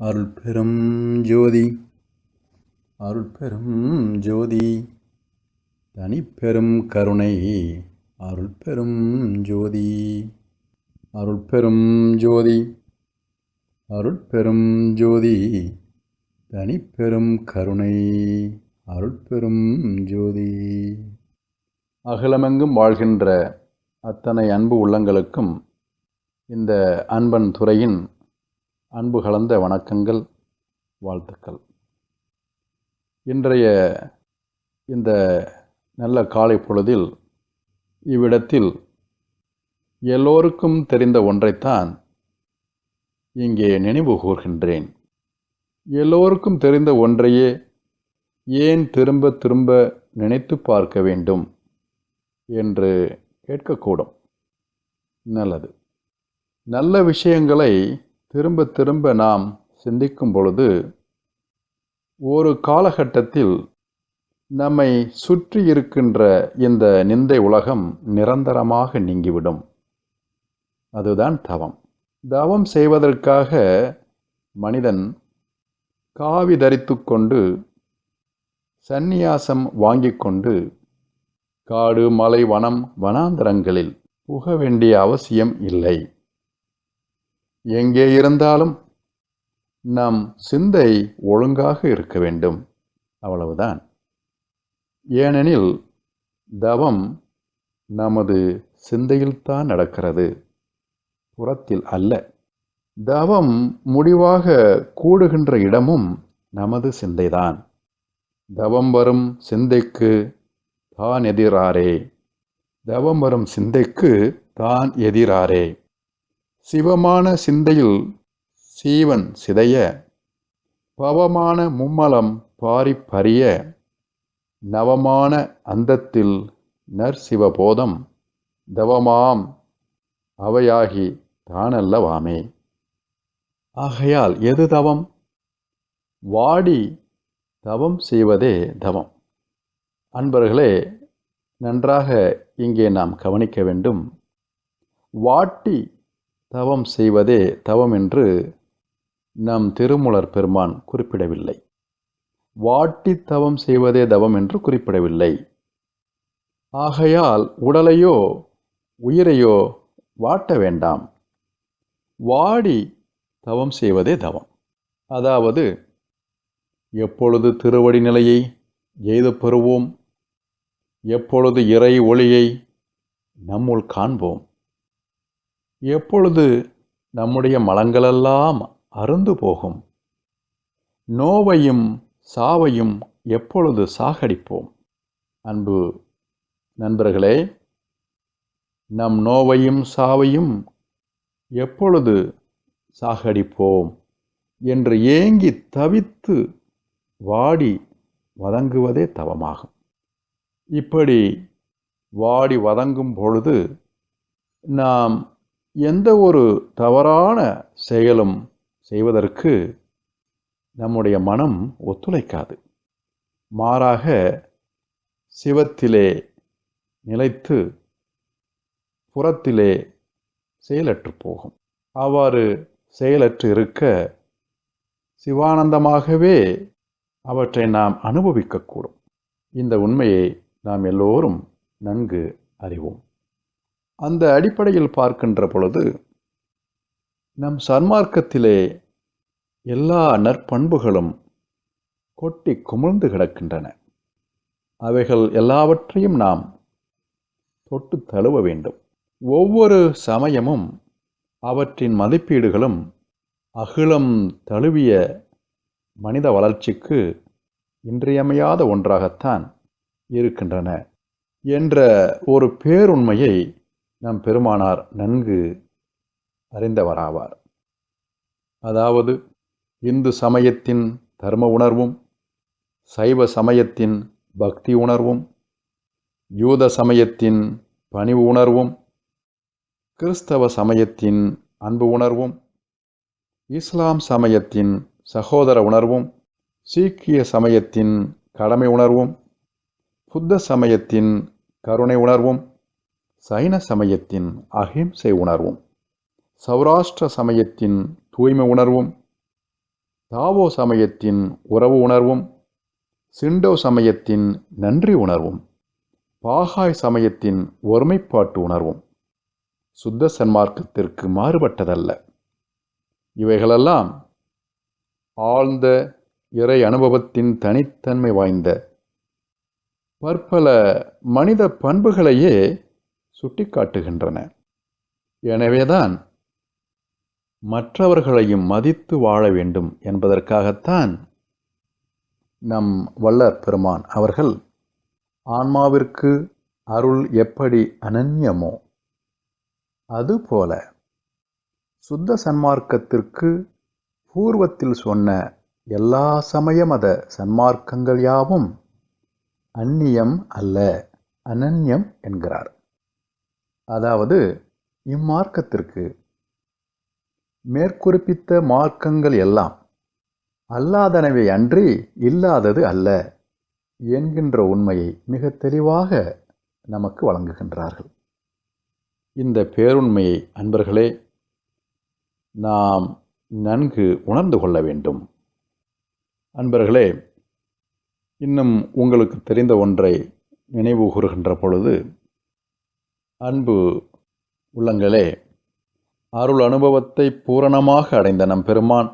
அருள்பெரும் ஜோதி அருள்பெரும் ஜோதி தனிப்பெரும் கருணை அருள்பெரும் ஜோதி அருள்பெரும் ஜோதி அருள்பெரும் ஜோதி தனிப்பெரும் கருணை அருள்பெரும் ஜோதி. அகிலமெங்கும் வாழ்கின்ற அத்தனை அன்பு உள்ளங்களுக்கும் இந்த அன்பன் துறையின் அன்பு கலந்த வணக்கங்கள், வாழ்த்துக்கள். இன்றைய இந்த நல்ல காலை பொழுதில் இவ்விடத்தில் எல்லோருக்கும் தெரிந்த ஒன்றைத்தான் இங்கே நினைவு கூர்கின்றேன். எல்லோருக்கும் தெரிந்த ஒன்றையே ஏன் திரும்ப திரும்ப நினைத்து பார்க்க வேண்டும் என்று கேட்கக்கூடும். நல்லது. நல்ல விஷயங்களை திரும்ப திரும்ப நாம் சிந்திக்கும் பொழுது ஒரு காலகட்டத்தில் நம்மை சுற்றி இருக்கின்ற இந்த நிந்தை உலகம் நிரந்தரமாக நீங்கிவிடும். அதுதான் தவம். தவம் செய்வதற்காக மனிதன் காவி தரித்து கொண்டு சந்நியாசம் வாங்கிக் கொண்டு காடு மலை வனம் வனாந்தரங்களில் புக வேண்டிய அவசியம் இல்லை. எங்கே இருந்தாலும் நம் சிந்தை ஒழுங்காக இருக்க வேண்டும், அவ்வளவுதான். ஏனெனில் தவம் நமது சிந்தையில்தான் நடக்கிறது, புறத்தில் அல்ல. தவம் முடிவாக கூடுகின்ற இடமும் நமது சிந்தைதான். தவம் வரும் சிந்தைக்கு தான் எதிராரே, தவம் வரும் சிந்தைக்கு தான் எதிராரே. சிவமான சிந்தையில் சீவன் சிதைய, பவமான மும்மலம் பாரிப்பறிய, நவமான அந்தத்தில் நற்சிவபோதம் தவமாம் அவையாகி தானல்லவாமே. ஆகையால் எது தவம்? வாடி தவம் செய்வதே தவம். அன்பர்களே, நன்றாக இங்கே நாம் கவனிக்க வேண்டும். வாட்டி தவம் செய்வதே தவம் என்று நம் திருமூலர் பெருமான் குறிப்பிடவில்லை. வாட்டி தவம் செய்வதே தவம் என்று குறிப்பிடவில்லை. ஆகையால் உடலையோ உயிரையோ வாட்ட வேண்டாம். வாடி தவம் செய்வதே தவம். அதாவது எப்பொழுது திருவடி நிலையை எய்து பெறுவோம், எப்பொழுது இறை ஒளியை நம்முள் காண்போம், எப்பொழுது நம்முடைய மலங்களெல்லாம் அருந்து போகும், நோவையும் சாவையும் எப்பொழுது சாகடிப்போம். அன்பு நண்பர்களே, நம் நோவையும் சாவையும் எப்பொழுது சாகடிப்போம் என்று ஏங்கி தவித்து வாடி வதங்குவதே தவமாகும். இப்படி வாடி வதங்கும் பொழுது நாம் எந்த ஒரு தவறான செயலும் செய்வதற்கு நம்முடைய மனம் ஒத்துழைக்காது. மாறாக சிவத்திலே நிலைத்து புறத்திலே செயலற்று போகும். அவ்வாறு செயலற்று இருக்க சிவானந்தமாகவே அவற்றை நாம் அனுபவிக்கக்கூடும். இந்த உண்மையை நாம் எல்லோரும் நன்கு அறிவோம். அந்த அடிப்படையில் பார்க்கின்ற பொழுது நம் சன்மார்க்கத்திலே எல்லா நற்பண்புகளும் கொட்டி குமிழ்ந்து கிடக்கின்றன. அவைகள் எல்லாவற்றையும் நாம் தொட்டு தழுவ வேண்டும். ஒவ்வொரு சமயமும் அவற்றின் மதிப்பீடுகளும் அகிலம் தழுவிய மனித வளர்ச்சிக்கு இன்றியமையாத ஒன்றாகத்தான் இருக்கின்றன என்ற ஒரு பேருண்மையை நம் பெருமானார் நன்கு அறிந்தவராவார். அதாவது இந்து சமயத்தின் தர்ம உணர்வும், சைவ சமயத்தின் பக்தி உணர்வும், யூத சமயத்தின் பணிவு உணர்வும், கிறிஸ்தவ சமயத்தின் அன்பு உணர்வும், இஸ்லாம் சமயத்தின் சகோதர உணர்வும், சீக்கிய சமயத்தின் கடமை உணர்வும், புத்த சமயத்தின் கருணை உணர்வும், சைன சமயத்தின் அஹிம்சை உணர்வும், சௌராஷ்டிர சமயத்தின் தூய்மை உணர்வும், தாவோ சமயத்தின் உறவு உணர்வும், சிண்டோ சமயத்தின் நன்றி உணர்வும், பாகாய் சமயத்தின் ஒருமைப்பாட்டு உணர்வும் சுத்த சன்மார்க்கத்திற்கு மாறுபட்டதல்ல. இவைகளெல்லாம் ஆழ்ந்த இறை அனுபவத்தின் தனித்தன்மை வாய்ந்த பற்பல மனித பண்புகளையே சுட்டிக்காட்டுகின்றன. எனவேதான் மற்றவர்களையும் மதித்து வாழ வேண்டும் என்பதற்காகத்தான் நம் வள்ளற் பெருமான் அவர்கள் ஆன்மாவிற்கு அருள் எப்படி அனன்யமோ அதுபோல சுத்த சன்மார்க்கத்திற்கு பூர்வத்தில் சொன்ன எல்லா சமய மத சன்மார்க்கங்கள் யாவும் அந்நியம் அல்ல, அனன்யம் என்கிறார். அதாவது இம்மார்க்கத்திற்கு மேற்குறிப்பித்த மார்க்கங்கள் எல்லாம் அல்லாதனவே அன்றி இல்லாதது அல்ல என்கின்ற உண்மையை மிக தெளிவாக நமக்கு வழங்குகின்றார்கள். இந்த பேருண்மையை அன்பர்களே நாம் நன்கு உணர்ந்து கொள்ள வேண்டும். அன்பர்களே, இன்னும் உங்களுக்கு தெரிந்த ஒன்றை நினைவு கூறுகின்ற பொழுது, அன்பு உள்ளங்களே, அருள் அனுபவத்தை பூரணமாக அடைந்த நம் பெருமான்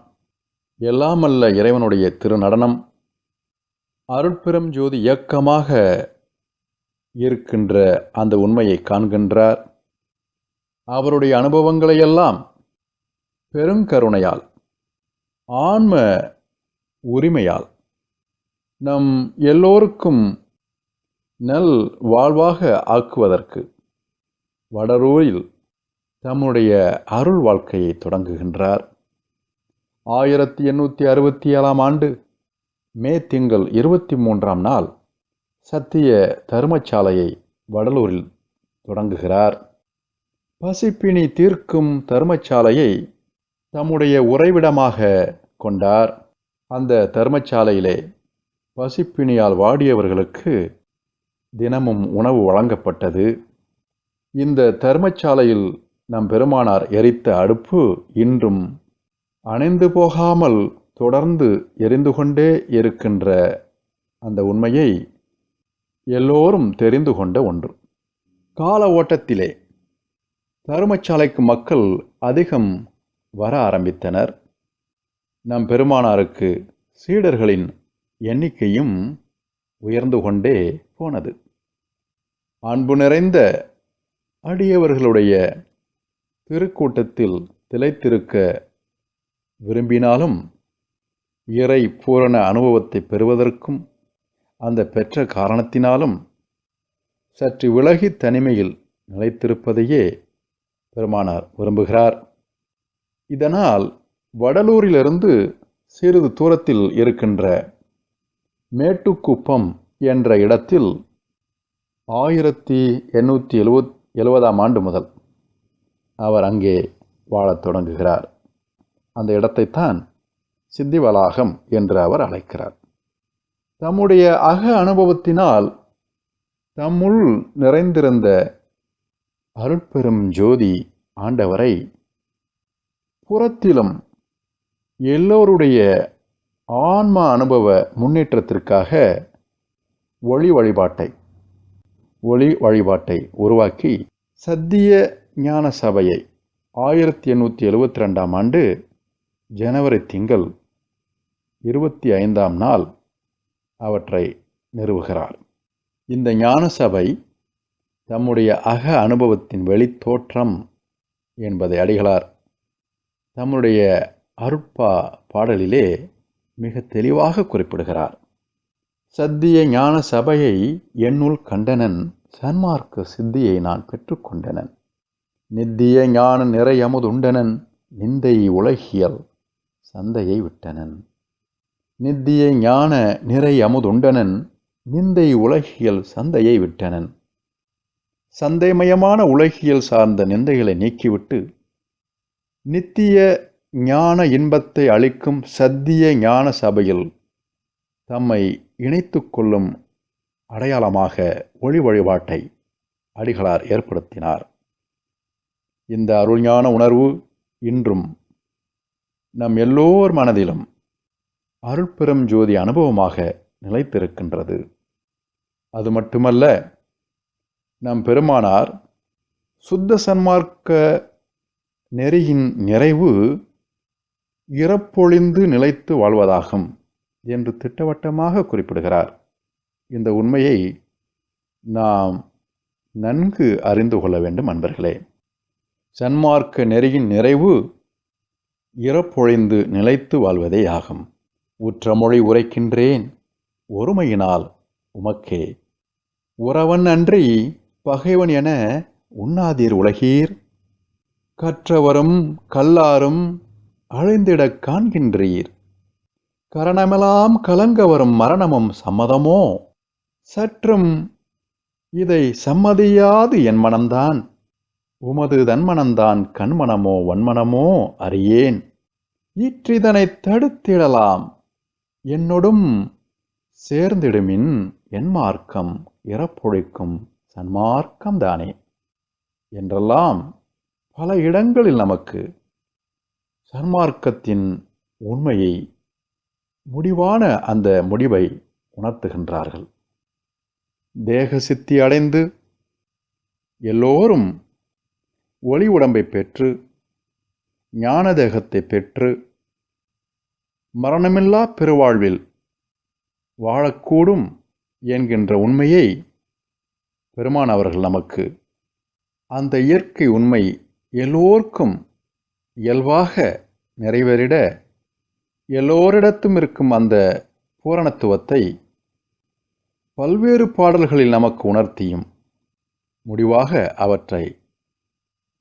எல்லாமல்ல இறைவனுடைய திருநடனம் அருட்பெரும் ஜோதி இயக்கமாக இருக்கின்ற அந்த உண்மையை காண்கின்றார். அவருடைய அனுபவங்களையெல்லாம் பெருங்கருணையால், ஆன்ம உரிமையால் நம் எல்லோருக்கும் நல் வாழ்வாக ஆக்குவதற்கு வடலூரில் தம்முடைய அருள் வாழ்க்கையை தொடங்குகின்றார். 1867 ஆண்டு மே திங்கள் 23ஆம் நாள் சத்திய தருமசாலையை வடலூரில் தொடங்குகிறார். பசிப்பினி தீர்க்கும் தருமசாலையை தம்முடைய உறைவிடமாக கொண்டார். அந்த தருமசாலையிலே பசிப்பினியால் வாடியவர்களுக்கு தினமும் உணவு வழங்கப்பட்டது. இந்த தர்மசாலையில் நம் பெருமானார் எரித்த அடுப்பு இன்றும் அணைந்து போகாமல் தொடர்ந்து எரிந்து கொண்டே இருக்கின்ற அந்த உண்மையை எல்லோரும் தெரிந்து கொண்ட ஒன்று. கால ஓட்டத்திலே தருமசாலைக்கு மக்கள் அதிகம் வர ஆரம்பித்தனர். நம் பெருமானாருக்கு சீடர்களின் எண்ணிக்கையும் உயர்ந்து கொண்டே போனது. அன்பு நிறைந்த அடியவர்களுடைய திருக்கூட்டத்தில் திளைத்திருக்க விரும்பினாலும் இறை பூரண அனுபவத்தை பெறுவதற்கும் அந்த பெற்ற காரணத்தினாலும் சற்று விலகி தனிமையில் நிலைத்திருப்பதையே பெருமானார் விரும்புகிறார். இதனால் வடலூரிலிருந்து சிறிது தூரத்தில் இருக்கின்ற மேட்டுக்குப்பம் என்ற இடத்தில் 1870ஆம் ஆண்டு முதல் அவர் அங்கே வாழத் தொடங்குகிறார். அந்த இடத்தைத்தான் சித்திவளாகம் என்று அவர் அழைக்கிறார். தம்முடைய அக அனுபவத்தினால் தம்முள் நிறைந்திருந்த அருட்பெரும் ஜோதி ஆண்டவரை புறத்திலும் எல்லோருடைய ஆன்ம அனுபவ முன்னேற்றத்திற்காக ஒளி வழிபாட்டை உருவாக்கி சத்திய ஞான சபையை 1872ஆம் ஆண்டு ஜனவரி திங்கள் 25ஆம் நாள் அவற்றை நிறுவுகிறார். இந்த ஞான சபை தம்முடைய அக அனுபவத்தின் வெளித்தோற்றம் என்பதை அடிகளார் தம்முடைய அருட்பா பாடலிலே மிக தெளிவாக குறிப்பிடுகிறார். சத்திய ஞான சபையை என்னுள் கண்டனன், சன்மார்க்க சித்தியை நான் பெற்றுக்கொண்டனன். நித்திய ஞான நிறையமுதுண்டனன், நிந்தை உலகியல் சந்தையை விட்டனன். நித்திய ஞான நிறையமுதுண்டனன், நிந்தை உலகியல் சந்தையை விட்டனன். சந்தைமயமான உலகியல் சார்ந்த நிந்தைகளை நீக்கிவிட்டு நித்திய ஞான இன்பத்தை அளிக்கும் சத்திய ஞான சபையில் தம்மை இணைத்து கொள்ளும் அடையாளமாக ஒளி வழிபாட்டை அடிகளார் ஏற்படுத்தினார். இந்த அருள்ஞான உணர்வு இன்றும் நம் எல்லோர் மனதிலும் அருட்பெரும் ஜோதி அனுபவமாக நிலைத்திருக்கின்றது. அது மட்டுமல்ல, நம் பெருமானார் சுத்த சன்மார்க்க நெறியின் நிறைவு இறப்பொழிந்து நிலைத்து வாழ்வதாகும் என்று திட்டவட்டமாக குறிப்பிடுகிறார். இந்த உண்மையை நாம் நன்கு அறிந்து கொள்ள வேண்டும் அன்பர்களே. சன்மார்க்க நெறியின் நிறைவு இறப்பொழிந்து நிலைத்து வாழ்வதே ஆகும். உற்றமொழி உரைக்கின்றேன் ஒருமையினால் உமக்கே, உறவன் அன்றி பகைவன் என உண்ணாதீர் உலகீர், கற்றவரும் கல்லாரும் அழிந்திடக் காண்கின்றீர், கரணமெல்லாம் கலங்க வரும் மரணமும் சம்மதமோ, சற்றும் இதை சம்மதியாது என் மனம்தான், உமது தன்மனம்தான் கண்மனமோ வன்மனமோ அறியேன், ஈற்றிதனை தடுத்திடலாம் என்னொடும் சேர்ந்திடுமின் என் மார்க்கம் இறப்பொழிக்கும் சன்மார்க்கம்தானே என்றெல்லாம் பல இடங்களில் நமக்கு சன்மார்க்கத்தின் உண்மையை, முடிவான அந்த முடிவை உணர்த்துகின்றார்கள். தேக சித்தி அடைந்து எல்லோரும் ஒளி உடம்பை பெற்று ஞான தேகத்தை பெற்று மரணமில்லா பெருவாழ்வில் வாழக்கூடும் என்கின்ற உண்மையை பெருமான் அவர்கள் நமக்கு அந்த இயற்கை உண்மை எல்லோருக்கும் இயல்பாக நிறைவேறிட எல்லோரிடத்தும் இருக்கும் அந்த பூரணத்துவத்தை பல்வேறு பாடல்களில் நமக்கு உணர்த்தியும் முடிவாக அவற்றை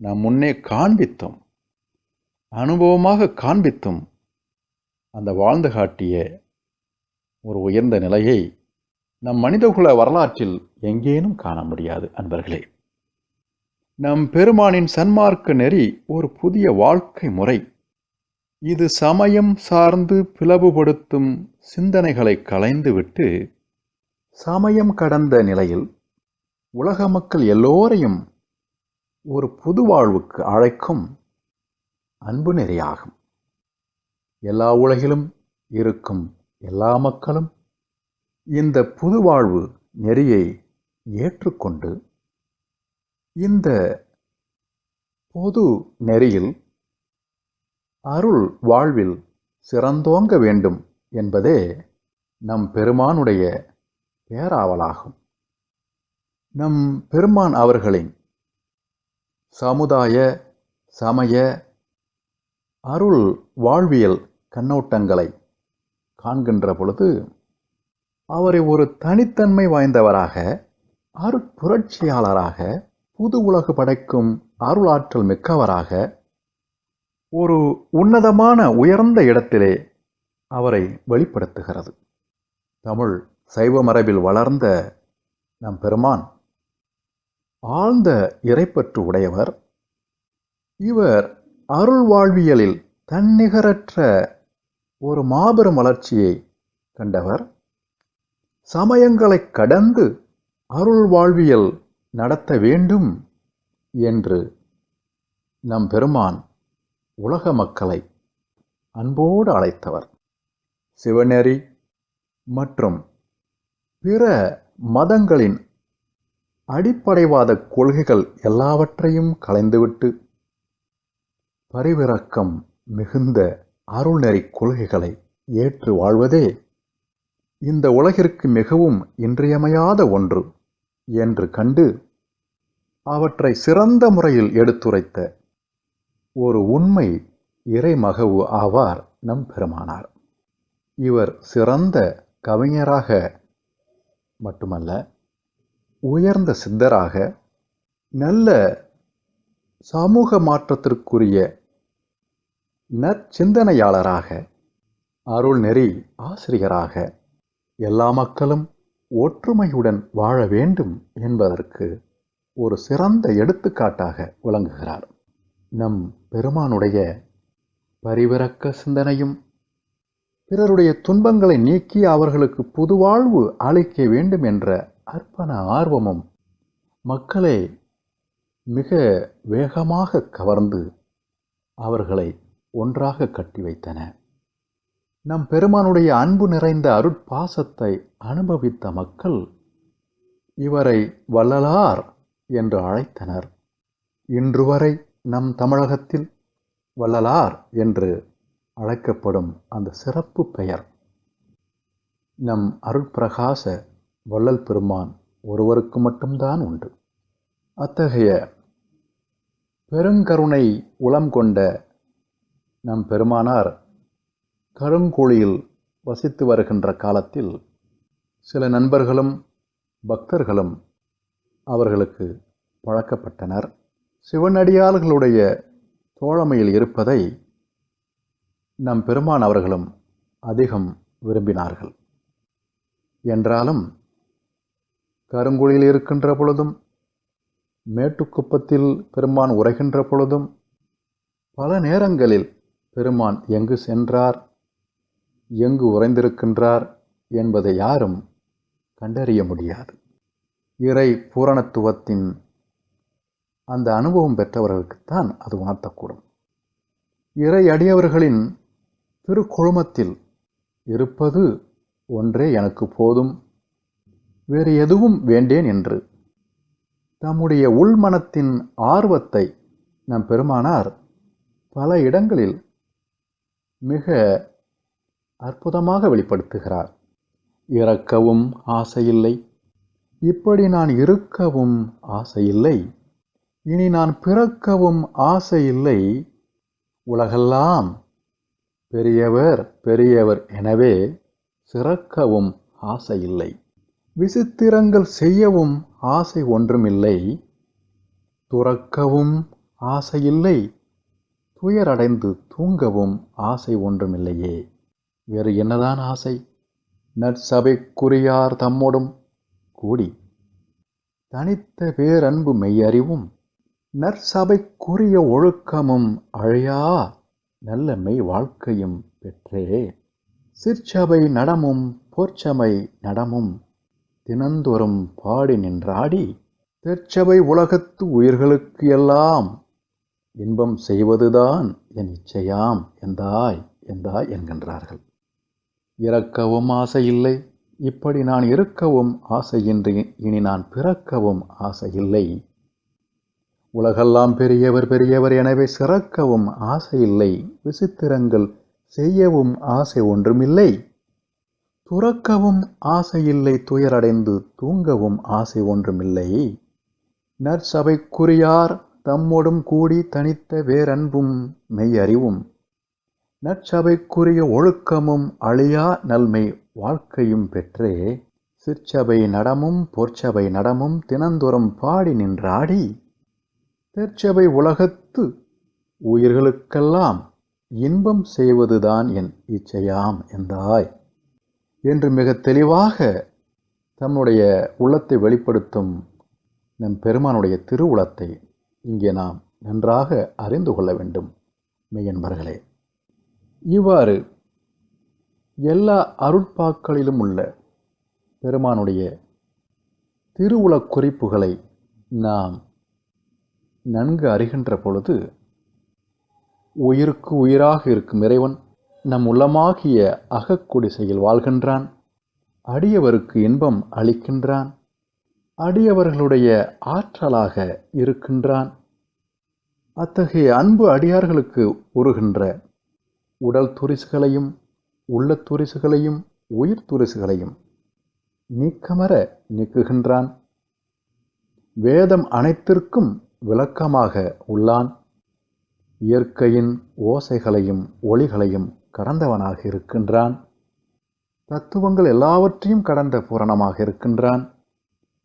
நம் முன்னே காண்பித்தும் அனுபவமாக காண்பித்தும் அந்த வாழ்ந்து காட்டிய ஒரு உயர்ந்த நிலையை நம் மனிதகுல வரலாற்றில் எங்கேனும் காண முடியாது அன்பர்களே. நம் பெருமானின் சன்மார்க்க நெறி ஒரு புதிய வாழ்க்கை முறை. இது சமயம் சார்ந்து பிளவுபடுத்தும் சிந்தனைகளை களைந்துவிட்டு சமயம் கடந்த நிலையில் உலக மக்கள் எல்லோரையும் ஒரு புது வாழ்வுக்கு அழைக்கும் அன்பு நெறியாகும். எல்லா உலகிலும் இருக்கும் எல்லா மக்களும் இந்த புது வாழ்வு நெறியை ஏற்றுக்கொண்டு இந்த பொது நெறியில் அருள் வாழ்வில் சிறந்தோங்க வேண்டும் என்பதே நம் பெருமானுடைய பேராவலாகும். நம் பெருமான் அவர்களின் சமுதாய சமய அருள் வாழ்வியல் கண்ணோட்டங்களை காண்கின்ற பொழுது அவரை ஒரு தனித்தன்மை வாய்ந்தவராக, அருட்புரட்சியாளராக, புது உலகு படைக்கும் அருளாற்றல் மிக்கவராக, ஒரு உன்னதமான உயர்ந்த இடத்திலே அவரை வெளிப்படுத்துகிறது. தமிழ் சைவ மரபில் வளர்ந்த நம் பெருமான் ஆழ்ந்த இறைப்பற்று உடையவர். இவர் அருள் வாழ்வியலில் தன்னிகரற்ற ஒரு மாபெரும் வளர்ச்சியை கண்டவர். சமயங்களை கடந்து அருள் வாழ்வியல் நடத்த வேண்டும் என்று நம் பெருமான் உலக மக்களை அன்போடு அழைத்தவர். சிவநெறி மற்றும் பிற மதங்களின் அடிப்படைவாத கொள்கைகள் எல்லாவற்றையும் களைந்துவிட்டு பரிவிரக்கம் மிகுந்த அருள்நெறி கொள்கைகளை ஏற்று வாழ்வதே இந்த உலகிற்கு மிகவும் இன்றியமையாத ஒன்று என்று கண்டு அவற்றை சிறந்த முறையில் எடுத்துரைத்த ஒரு உண்மை இறைமகவு ஆவார் நம் பெருமானார். இவர் சிறந்த கவிஞராக மட்டுமல்ல, உயர்ந்த சித்தராக, நல்ல சமூக மாற்றத்திற்குரிய நற்சிந்தனையாளராக, அருள்நெறி ஆசிரியராக, எல்லா மக்களும் ஒற்றுமையுடன் வாழ வேண்டும் என்பதற்கு ஒரு சிறந்த எடுத்துக்காட்டாக விளங்குகிறார். நம் பெருமானுடைய பரிவிரக்க சிந்தனையும் பிறருடைய துன்பங்களை நீக்கி அவர்களுக்கு புது வாழ்வு அளிக்க வேண்டும் என்ற அர்ப்பண ஆர்வமும் மக்களை மிக வேகமாக கவர்ந்து அவர்களை ஒன்றாக கட்டி வைத்தன. நம் பெருமானுடைய அன்பு நிறைந்த அருட்பாசத்தை அனுபவித்த மக்கள் இவரை வள்ளலார் என்று அழைத்தனர். இன்று வரை நம் தமிழகத்தில் வள்ளலார் என்று அழைக்கப்படும் அந்த சிறப்பு பெயர் நம் அருட்பிரகாச வள்ளல் பெருமான் ஒருவருக்கு மட்டும்தான் உண்டு. அத்தகைய பெருங்கருணை உளம் கொண்ட நம் பெருமானார் கருங்குழியில் வசித்து வருகின்ற காலத்தில் சில நண்பர்களும் பக்தர்களும் அவர்களுக்கு பழக்கப்பட்டனர். சிவனடியார்களுடைய தோழமையில் இருப்பதை நம் பெருமான் அவர்களும் அதிகம் விரும்பினார்கள். என்றாலும் கருங்குழியில் இருக்கின்ற பொழுதும் மேட்டுக்குப்பத்தில் பெருமான் உரைகின்ற பொழுதும் பல நேரங்களில் பெருமான் எங்கு சென்றார், எங்கு உறைந்திருக்கின்றார் என்பதை யாரும் கண்டறிய முடியாது. இறை பூரணத்துவத்தின் அந்த அனுபவம் பெற்றவர்களுக்குத்தான் அது உணர்த்தக்கூடும். இறை அடியவர்களின் திருக்குழுமத்தில் இருப்பது ஒன்றே எனக்கு போதும், வேறு எதுவும் வேண்டேன் என்று தம்முடைய உள்மனத்தின் ஆர்வத்தை நம் பெருமானார் பல இடங்களில் மிக அற்புதமாக வெளிப்படுத்துகிறார். இறக்கவும் ஆசையில்லை, இப்படி நான் இருக்கவும் ஆசையில்லை, இனி நான் பிறக்கவும் ஆசையில்லை, உலகெல்லாம் பெரியவர் பெரியவர் எனவே சிறக்கவும் ஆசையில்லை, விசித்திரங்கள் செய்யவும் ஆசை ஒன்றுமில்லை, துறக்கவும் ஆசையில்லை, துயரடைந்து தூங்கவும் ஆசை ஒன்றுமில்லையே, வேறு என்னதான் ஆசை? நற்சபைக்குரியார் தம்மோடும் கூடி தனித்த பேரன்பு மெய்யறிவும் நற்சபைக்குரிய ஒழுக்கமும் அழையா நல்ல மெய் வாழ்க்கையும் பெற்றே, சிற்சபை நடமும் பொற்சபை நடமும் தினந்தோறும் பாடி நின்றாடி, தெற்சபை உலகத்து உயிர்களுக்கு எல்லாம் இன்பம் செய்வதுதான் என் இச்சையாம் எந்தாய் எந்தாய் என்கின்றார்கள். இறக்கவும் ஆசையில்லை, இப்படி நான் இருக்கவும் ஆசையின்றி இனி நான் பிறக்கவும் ஆசையில்லை, உலகெல்லாம் பெரியவர் பெரியவர் எனவே சிறக்கவும் ஆசையில்லை, விசித்திரங்கள் செய்யவும் ஆசை ஒன்றுமில்லை, துறக்கவும் ஆசையில்லை, துயரடைந்து தூங்கவும் ஆசை ஒன்றுமில்லை, நற்சபைக்குரியார் தம்மோடும் கூடி தனித்த வேரன்பும் மெய்யறிவும் நற்சபைக்குரிய ஒழுக்கமும் அழியா நல்மை வாழ்க்கையும் பெற்றே, சிற்சபை நடமும் பொற்சபை நடமும் தினந்தோறும் பாடி நின்றாடி, தெற்சபை உலகத்து உயிர்களுக்கெல்லாம் இன்பம் செய்வதுதான் என் இச்சையாம் எந்தாய் என்று மிக தெளிவாக தம்முடைய உள்ளத்தை வெளிப்படுத்தும் நம் பெருமானுடைய திருவுளத்தை இங்கே நாம் நன்றாக அறிந்து கொள்ள வேண்டும் மெய்யன்பர்களே. இவ்வாறு எல்லா அருட்பாக்களிலும் உள்ள பெருமானுடைய திருவுளக் குறிப்புகளை நாம் நன்கு அறிகின்ற பொழுது உயிருக்கு உயிராக இருக்கும் இறைவன் நம் உள்ளமாகிய அகக்குடிசையில் வாழ்கின்றான், அடியவருக்கு இன்பம் அளிக்கின்றான், அடியவர்களுடைய ஆற்றலாக இருக்கின்றான். அத்தகைய அன்பு அடியார்களுக்கு உருகின்ற உடல் துரிசுகளையும் உள்ள துரிசுகளையும் உயிர் துரிசுகளையும் நீக்கமர நீக்குகின்றான். வேதம் அனைத்திற்கும் விளக்கமாக உள்ளான். இயற்கையின் ஓசைகளையும் ஒளிகளையும் கடந்தவனாக இருக்கின்றான். தத்துவங்கள் எல்லாவற்றையும் கடந்த பூரணமாக இருக்கின்றான்.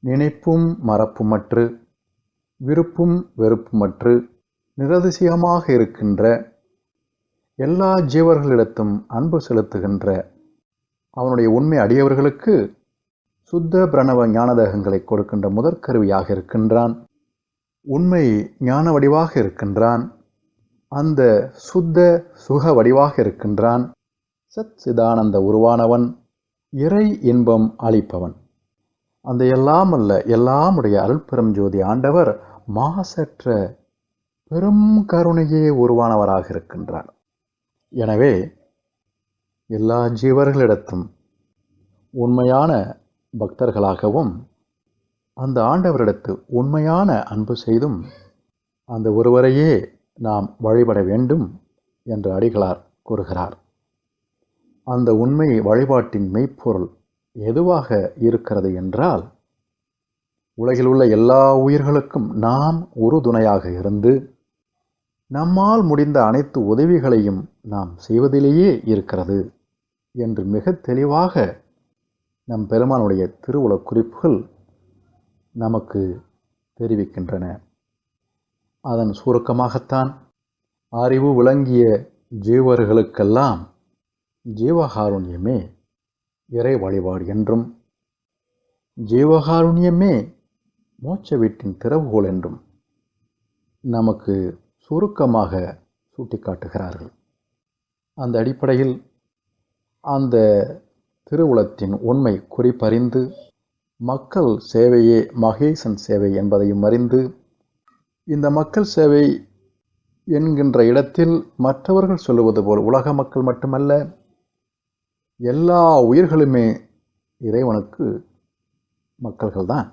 நினைப்பும் மறப்புமற்று விருப்பும் வெறுப்புமற்று நிரதிசயமாக இருக்கின்ற, எல்லா ஜீவர்களிடத்தும் அன்பு செலுத்துகின்ற அவனுடைய உண்மை அடியவர்களுக்கு சுத்த பிரணவ ஞானதேகங்களை கொடுக்கின்ற முதற்கருவியாக இருக்கின்றான். உண்மை ஞான வடிவாக இருக்கின்றான். அந்த சுத்த சுக வடிவாக இருக்கின்றான். சத் சிதானந்த உருவானவன், இறை இன்பம் அளிப்பவன். அந்த எல்லாம் அல்ல எல்லாமுடைய அருள்பெரும் ஜோதி ஆண்டவர் மாசற்ற பெரும் கருணையே உருவானவராக இருக்கின்றார். எனவே எல்லா ஜீவர்களிடத்தும் உண்மையான பக்தர்களாகவும் அந்த ஆண்டவரிடத்து உண்மையான அன்பு செய்தும் அந்த ஒருவரையே நாம் வழிபட வேண்டும் என்று அடிகளார் கூறுகிறார். அந்த உண்மை வழிபாட்டின் மெய்ப்பொருள் எதுவாக இருக்கிறது என்றால், உலகில் உள்ள எல்லா உயிர்களுக்கும் நாம் உறுதுணையாக இருந்து நம்மால் முடிந்த அனைத்து உதவிகளையும் நாம் செய்வதிலேயே இருக்கிறது என்று மிக தெளிவாக நம் பெருமானுடைய திருவுலக் குறிப்புகள் நமக்கு தெரிவிக்கின்றன. அதன் சுருக்கமாகத்தான் அறிவு விளங்கிய ஜீவர்களுக்கெல்லாம் ஜீவகாருண்யமே இறை வழிபாடு என்றும், ஜீவகாருண்யமே மோட்ச வீட்டின் திறவுகோல் என்றும் நமக்கு சுருக்கமாக சுட்டிக்காட்டுகிறார்கள். அந்த அடிப்படையில் அந்த திருவுலத்தின் உண்மை குறிப்பறிந்து மக்கள் சேவையே மகேசன் சேவை என்பதையும் அறிந்து, இந்த மக்கள் சேவை என்கின்ற இடத்தில் மற்றவர்கள் சொல்லுவது போல் உலக மக்கள் மட்டுமல்ல, எல்லா உயிர்களுமே இறைவனுக்கு மக்கள்கள்தான்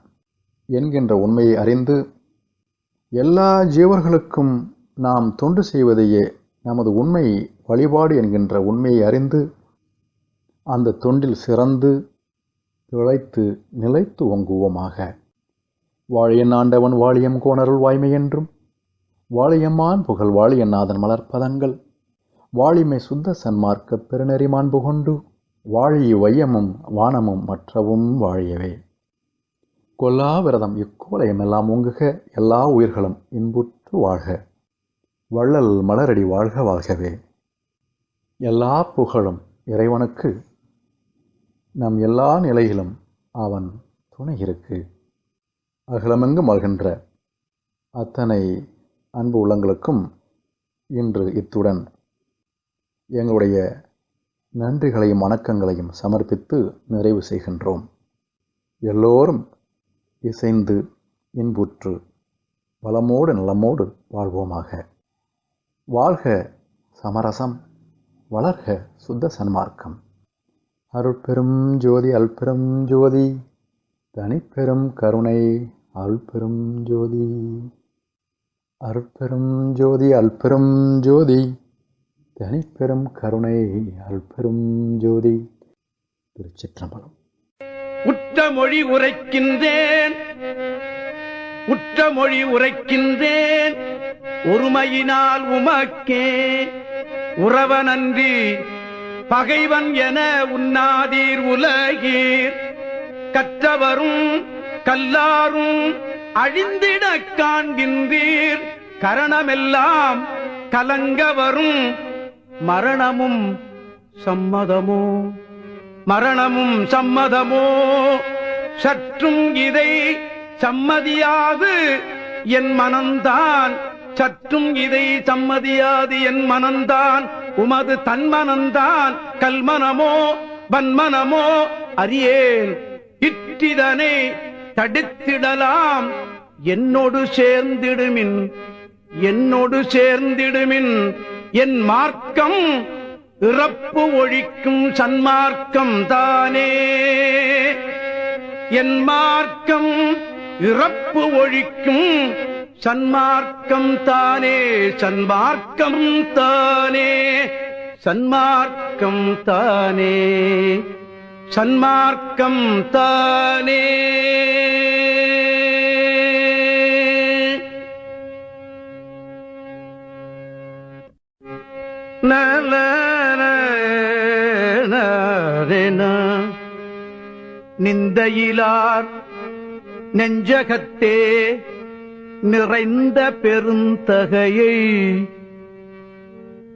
என்கின்ற உண்மையை அறிந்து, எல்லா ஜீவர்களுக்கும் நாம் தொண்டு செய்வதையே நமது உண்மை வழிபாடு என்கின்ற உண்மையை அறிந்து, அந்த தொண்டில் சிறந்து திளைத்து நிலைத்து ஓங்குவோமாக. வாழியன் ஆண்டவன் வாழியம் கோணருள் வாய்மை என்றும், வாழியம்மான் புகழ் வாழியநாதன் மலர்ப்பதங்கள், வாழிமை சுத்த சன்மார்க்க பெருநெறி மாண்பு கொண்டு, வாழி வையமும் வானமும் மற்றவும் வாழியவே. கொல்லா விரதம் இக்கோலயமெல்லாம் ஓங்குக, எல்லா உயிர்களும் இன்புற்று வாழ்க, வள்ளல் மலரடி வாழ்க வாழ்கவே. எல்லா புகழும் இறைவனுக்கு, நம் எல்லா நிலையிலும் அவன் துணை இருக்கு. அகிலமெங்கும் வாழ்கின்ற அத்தனை அன்பு உள்ளங்களுக்கும் இன்று இத்துடன் எங்களுடைய நன்றிகளையும் வணக்கங்களையும் சமர்ப்பித்து நிறைவு செய்கின்றோம். எல்லோரும் இசைந்து இன்புற்று வளமோடு நலமோடு வாழ்வோமாக. வாழ்க சமரசம், வளர்க சுத்த சன்மார்க்கம். அருட்பெரும் ஜோதி அல்பெரும் ஜோதி, தனிப்பெரும் கருணை அருள்பெரும் ஜோதி. அருட்பெரும் ஜோதி அல்பெரும் ஜோதி, தனிப்பெரும் கருணை அருள்பெரும் ஜோதி. திருச்சிற்றம்பலம். உற்ற மொழி உரைக்கின்றேன், உற்ற மொழி உரைக்கின்றேன், ஒருமையினால் உமக்கே உறவனன்றி பகைவன் என உண்ணாதீர் உலகீர். கற்றவரும் கல்லாரும் அழிந்திடக் காண்கின்றீர், கரணமெல்லாம் கலங்க வரும் மரணமும் சம்மதமோ, மரணமும் சம்மதமோ. சற்றும் இதை சம்மதியாது என் மனந்தான், சற்றும் இதை சம்மதியாது என் மனந்தான். உமது தன்மனந்தான் கல்மனமோ வன்மனமோ அறியேன். இற்றிதனை தடுத்திடலாம் என்னோடு சேர்ந்திடுமின், என்னோடு சேர்ந்திடுமின். என் மார்க்கம் இறப்பு ஒழிக்கும் சன்மார்க்கம் தானே, என் மார்க்கம் இறப்பு ஒழிக்கும் சன்மார்க்கம் தானே, சன்மார்க்கம் தானே, சன்மார்க்கம் தானே, சன்மார்க்கம் தானே. நிந்தையிலார் நெஞ்சகத்தே நிறைந்த பெருந்தகையை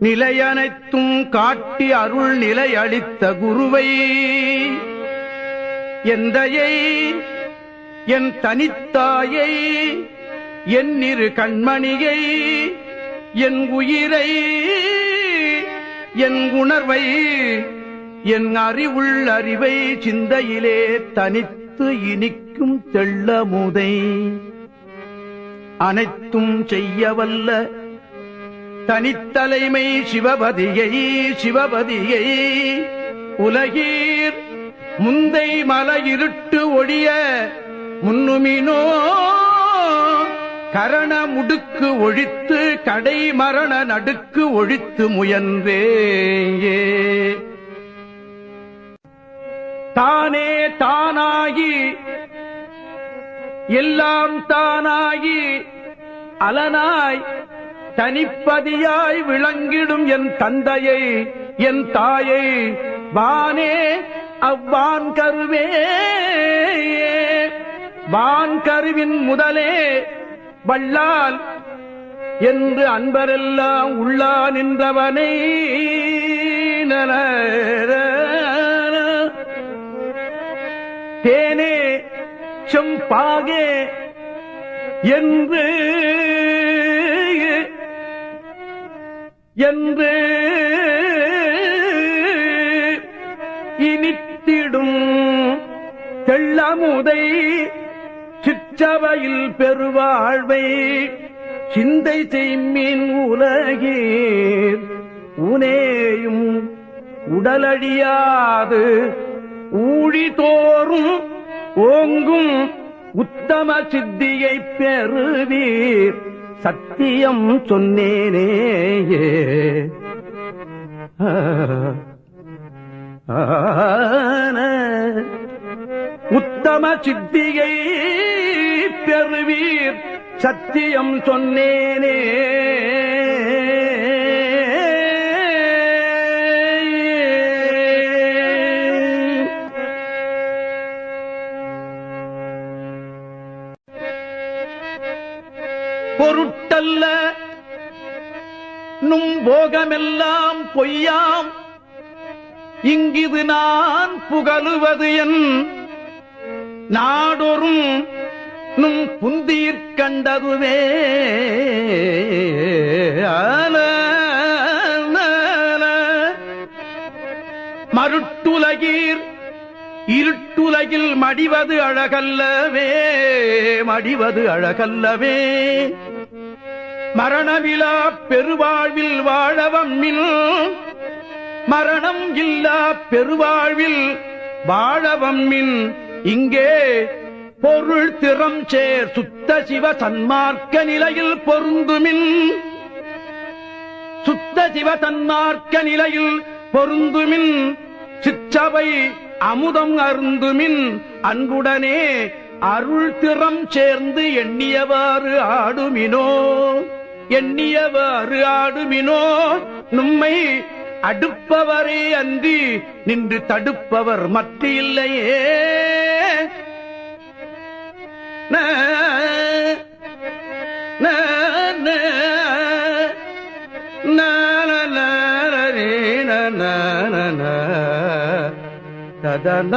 நிலையனைத்தும் காட்டி அருள் நிலை அளித்த குருவை, எந்தையை என் தனித்தாயை என் இரு கண்மணியை என் உயிரை என் உணர்வை என் அறிவுள் அறிவை சிந்தையிலே தனித்து இனிக்கும் தெள்ளமுதை அனைத்தும் செய்யவல்ல தனித்தலைமை சிவபதியை சிவபதியை உலகீர் முந்தை மலை இருட்டு ஒழிய முன்னுமினோ கரண முடுக்கு ஒழித்து கடை மரண நடுக்கு ஒழித்து முயன்றே. தானே தானாகி எல்லாம் தானாகி அலனாய் தனிப்பதியாய் விளங்கிடும் என் தந்தையை என் தாயை வானே அவ்வான் கருவே வான் கருவின் முதலே வல்லால் என்று அன்பரெல்லாம் உள்ளா நின்றவனை தேனே செம்பாகே என்று என்று இனித்திடும் தெள்ளமுதை சிற்றவையில் பெருவாழ்வை சிந்தை செய்மின் உலகீர் உனேயும் உடலடியாது ஊழி தோறும் ஓங்கும் உத்தம சித்தியை பெறுவீர் சத்தியம் சொன்னேனேயே. உத்தம சித்தியை பெறுவீர் சத்தியம் சொன்னேனே. பொருட்டல்ல நும் போகமெல்லாம் பொய்யாம் இங்கிது நான் புகழுவது என் நாடொரும் நும் புந்தீர் கண்டதுவே. மருட்டுலகீர் இருட்டுலகில் மடிவது அழகல்லவே மடிவது அழகல்லவே. மரணவிழா பெருவாழ்வில் வாழவம்மில் மரணம் இல்லா பெருவாழ்வில் வாழவம்மின் இங்கே பொருள் திறம் சேர் சுத்த சிவ சன்மார்க்க நிலையில் பொருந்துமின் சுத்த சிவ சன்மார்க்க நிலையில் பொருந்துமின் சிற்றவை அமுதம் அருந்துமின் அன்புடனே அருள் திறம் சேர்ந்து எண்ணியவாறு ஆடுமினோ எண்ணியவாறு ஆடுமினோ. நும்மை அடுப்பவரே அன்றி நின்று தடுப்பவர் மற்ற இல்லையே. ததன